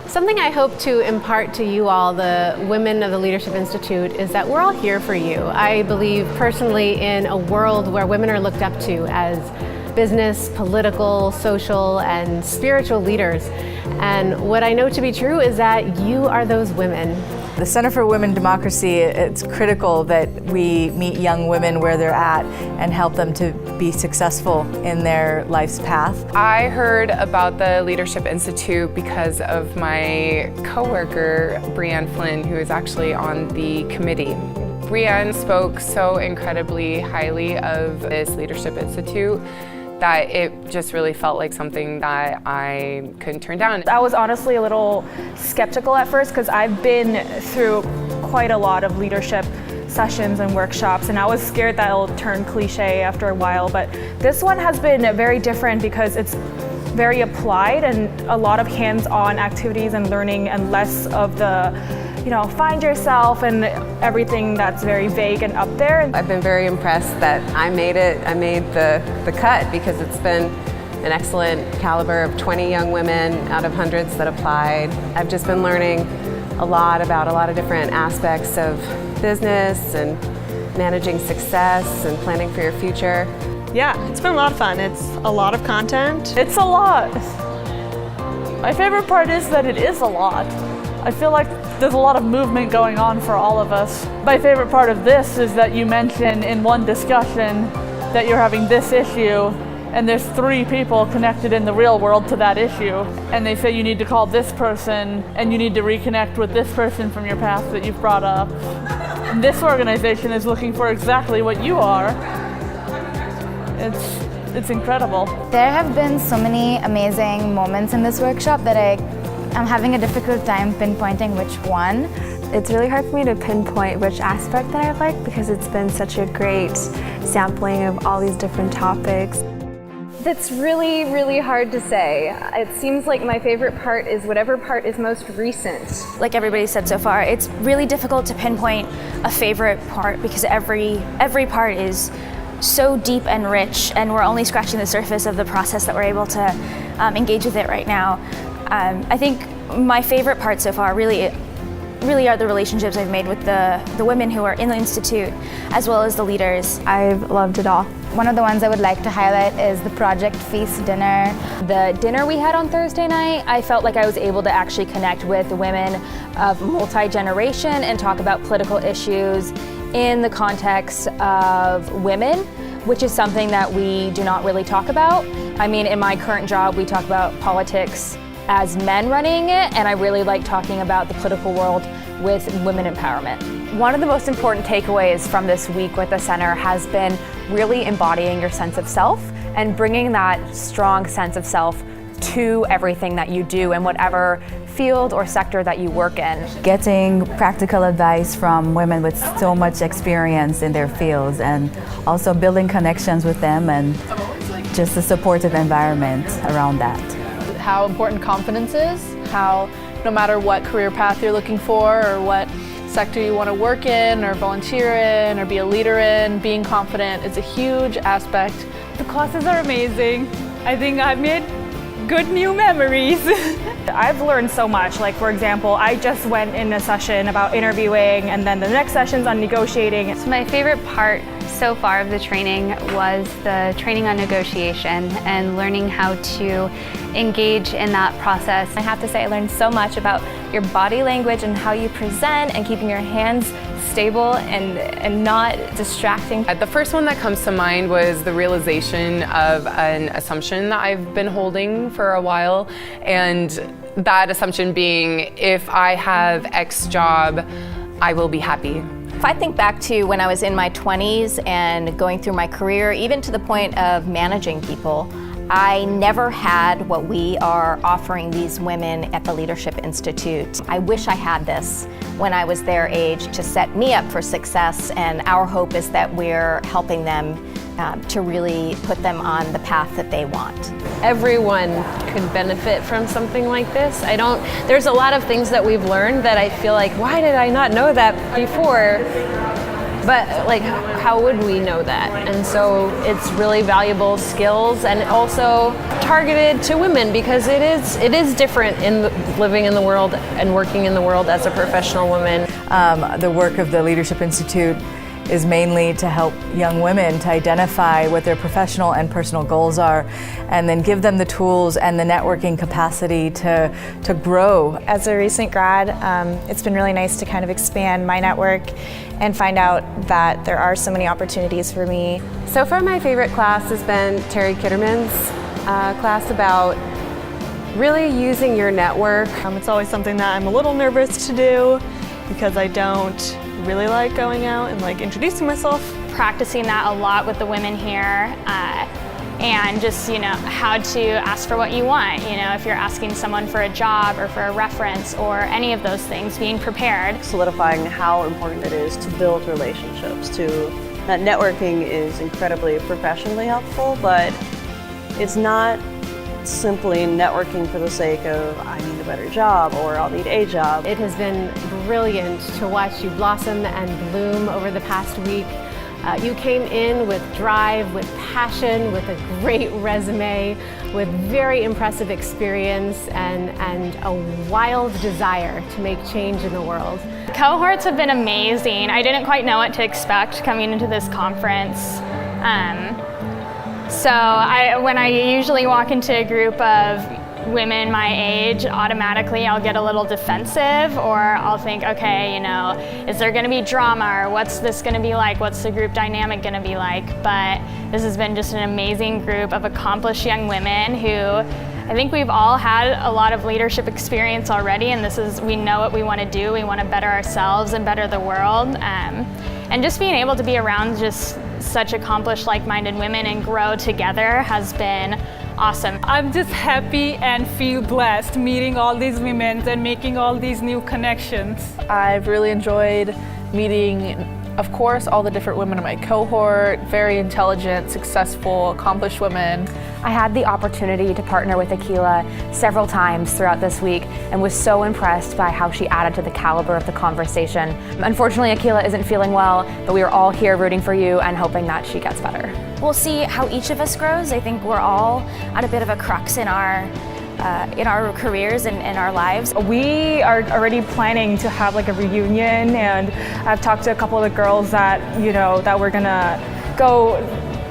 Something I hope to impart to you all, the women of the Leadership Institute, is that we're all here for you. I believe personally in a world where women are looked up to as business, political, social, and spiritual leaders. And what I know to be true is that you are those women. The Center for Women Democracy, it's critical that we meet young women where they're at and help them to be successful in their life's path. I heard about the Leadership Institute because of my coworker, Brianne Flynn, who is actually on the committee. Brianne spoke so incredibly highly of this Leadership Institute that it just really felt like something that I couldn't turn down. I was honestly a little skeptical at first because I've been through quite a lot of leadership sessions and workshops, and I was scared that it'll turn cliche after a while, but this one has been very different because it's very applied and a lot of hands-on activities and learning and less of the find yourself and everything that's very vague and up there. I've been very impressed that I made it. I made the cut because it's been an excellent caliber of 20 young women out of hundreds that applied. I've just been learning a lot about a lot of different aspects of business and managing success and planning for your future. Yeah, it's been a lot of fun. It's a lot of content. It's a lot. My favorite part is that it is a lot. I feel like there's a lot of movement going on for all of us. My favorite part of this is that you mention in one discussion that you're having this issue and there's 3 people connected in the real world to that issue, and they say you need to call this person and you need to reconnect with this person from your past that you've brought up. And this organization is looking for exactly what you are. It's incredible. There have been so many amazing moments in this workshop that I'm having a difficult time pinpointing which one. It's really hard for me to pinpoint which aspect that I like because it's been such a great sampling of all these different topics. That's really, really hard to say. It seems like my favorite part is whatever part is most recent. Like everybody said so far, it's really difficult to pinpoint a favorite part because every part is so deep and rich, and we're only scratching the surface of the process that we're able to engage with it right now. I think my favorite part so far really are the relationships I've made with the women who are in the Institute, as well as the leaders. I've loved it all. One of the ones I would like to highlight is the Project Feast dinner. The dinner we had on Thursday night, I felt like I was able to actually connect with the women of multi-generation and talk about political issues in the context of women, which is something that we do not really talk about. I mean, in my current job, we talk about politics as men running it, and I really like talking about the political world with women empowerment. One of the most important takeaways from this week with the center has been really embodying your sense of self and bringing that strong sense of self to everything that you do in whatever field or sector that you work in. Getting practical advice from women with so much experience in their fields, and also building connections with them and just a supportive environment around that. How important confidence is, how no matter what career path you're looking for or what sector you want to work in or volunteer in or be a leader in, being confident is a huge aspect. The classes are amazing. I think I've made good new memories. I've learned so much. Like, for example, I just went in a session about interviewing, and then the next session's on negotiating. So my favorite part so far of the training was the training on negotiation and learning how to engage in that process. I have to say I learned so much about your body language and how you present and keeping your hands stable and not distracting. The first one that comes to mind was the realization of an assumption that I've been holding for a while, and that assumption being, if I have X job, I will be happy. If I think back to when I was in my 20s and going through my career, even to the point of managing people, I never had what we are offering these women at the Leadership Institute. I wish I had this when I was their age to set me up for success, and our hope is that we're helping them to really put them on the path that they want. Everyone could benefit from something like this. There's a lot of things that we've learned that I feel like, why did I not know that before? But like, how would we know that? And so it's really valuable skills, and also targeted to women, because it is different in living in the world and working in the world as a professional woman. The work of the Leadership Institute is mainly to help young women to identify what their professional and personal goals are, and then give them the tools and the networking capacity to grow. As a recent grad, it's been really nice to kind of expand my network and find out that there are so many opportunities for me. So far, my favorite class has been Terry Kitterman's class about really using your network. It's always something that I'm a little nervous to do because I don't really like going out and like introducing myself. Practicing that a lot with the women here, and just, you know, how to ask for what you want. You know, if you're asking someone for a job or for a reference or any of those things, being prepared. Solidifying how important it is to build relationships, that networking is incredibly professionally helpful, but it's not simply networking for the sake of I need a better job or I'll need a job. It has been brilliant to watch you blossom and bloom over the past week. You came in with drive, with passion, with a great resume, with very impressive experience and a wild desire to make change in the world. Cohorts have been amazing. I didn't quite know what to expect coming into this conference. So when I usually walk into a group of women my age, automatically I'll get a little defensive, or I'll think, okay, you know, is there going to be drama, or what's this going to be like? What's the group dynamic going to be like? But this has been just an amazing group of accomplished young women who I think we've all had a lot of leadership experience already, and we know what we want to do. We want to better ourselves and better the world. And just being able to be around just such accomplished, like-minded women and grow together has been awesome. I'm just happy and feel blessed meeting all these women and making all these new connections. I've really enjoyed meeting, of course, all the different women in my cohort, very intelligent, successful, accomplished women. I had the opportunity to partner with Akila several times throughout this week and was so impressed by how she added to the caliber of the conversation. Unfortunately, Akila isn't feeling well, but we are all here rooting for you and hoping that she gets better. We'll see how each of us grows. I think we're all at a bit of a crux in our careers and in our lives. We are already planning to have like a reunion, and I've talked to a couple of the girls that, you know, that we're gonna go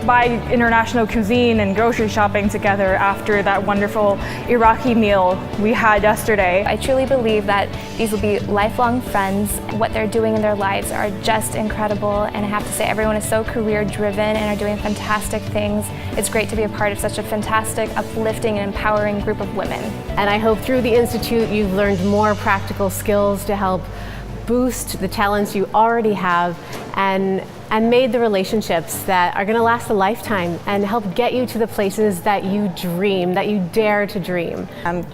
buy international cuisine and grocery shopping together after that wonderful Iraqi meal we had yesterday. I truly believe that these will be lifelong friends. What they're doing in their lives are just incredible, and I have to say everyone is so career driven and are doing fantastic things. It's great to be a part of such a fantastic, uplifting and empowering group of women. And I hope through the Institute you've learned more practical skills to help boost the talents you already have and made the relationships that are going to last a lifetime and help get you to the places that you dream, that you dare to dream.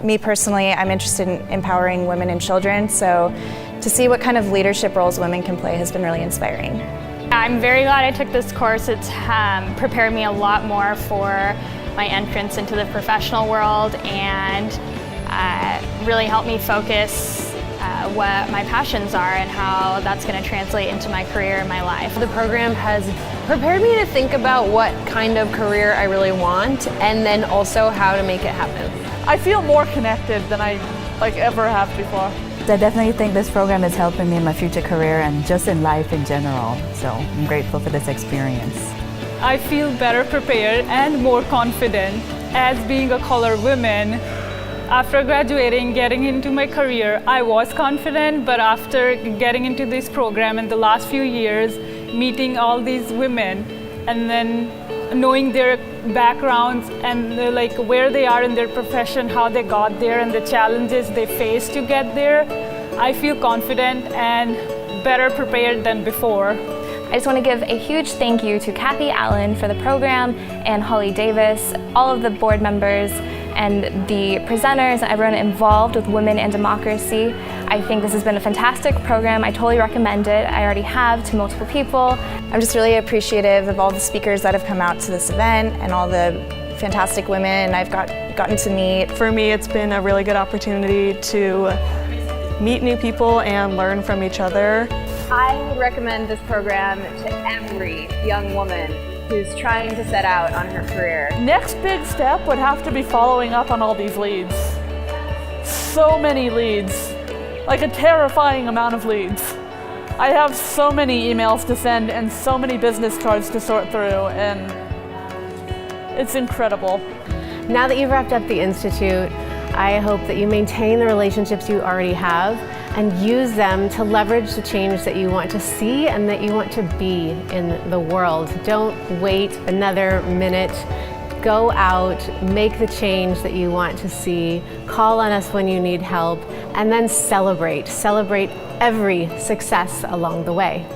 Me personally, I'm interested in empowering women and children, so to see what kind of leadership roles women can play has been really inspiring. I'm very glad I took this course. It's prepared me a lot more for my entrance into the professional world and really helped me focus what my passions are and how that's going to translate into my career and my life. The program has prepared me to think about what kind of career I really want, and then also how to make it happen. I feel more connected than I ever have before. I definitely think this program is helping me in my future career and just in life in general. So I'm grateful for this experience. I feel better prepared and more confident as being a colored woman. After graduating, getting into my career, I was confident, but after getting into this program in the last few years, meeting all these women and then knowing their backgrounds and where they are in their profession, how they got there and the challenges they face to get there, I feel confident and better prepared than before. I just want to give a huge thank you to Kathy Allen for the program and Holly Davis, all of the board members, and the presenters and everyone involved with Women and Democracy. I think this has been a fantastic program. I totally recommend it. I already have to multiple people. I'm just really appreciative of all the speakers that have come out to this event and all the fantastic women I've gotten to meet. For me, it's been a really good opportunity to meet new people and learn from each other. I would recommend this program to every young woman who's trying to set out on her career. Next big step would have to be following up on all these leads. So many leads, like a terrifying amount of leads. I have so many emails to send and so many business cards to sort through, and it's incredible. Now that you've wrapped up the Institute, I hope that you maintain the relationships you already have and use them to leverage the change that you want to see and that you want to be in the world. Don't wait another minute. Go out, make the change that you want to see, call on us when you need help, and then celebrate. Celebrate every success along the way.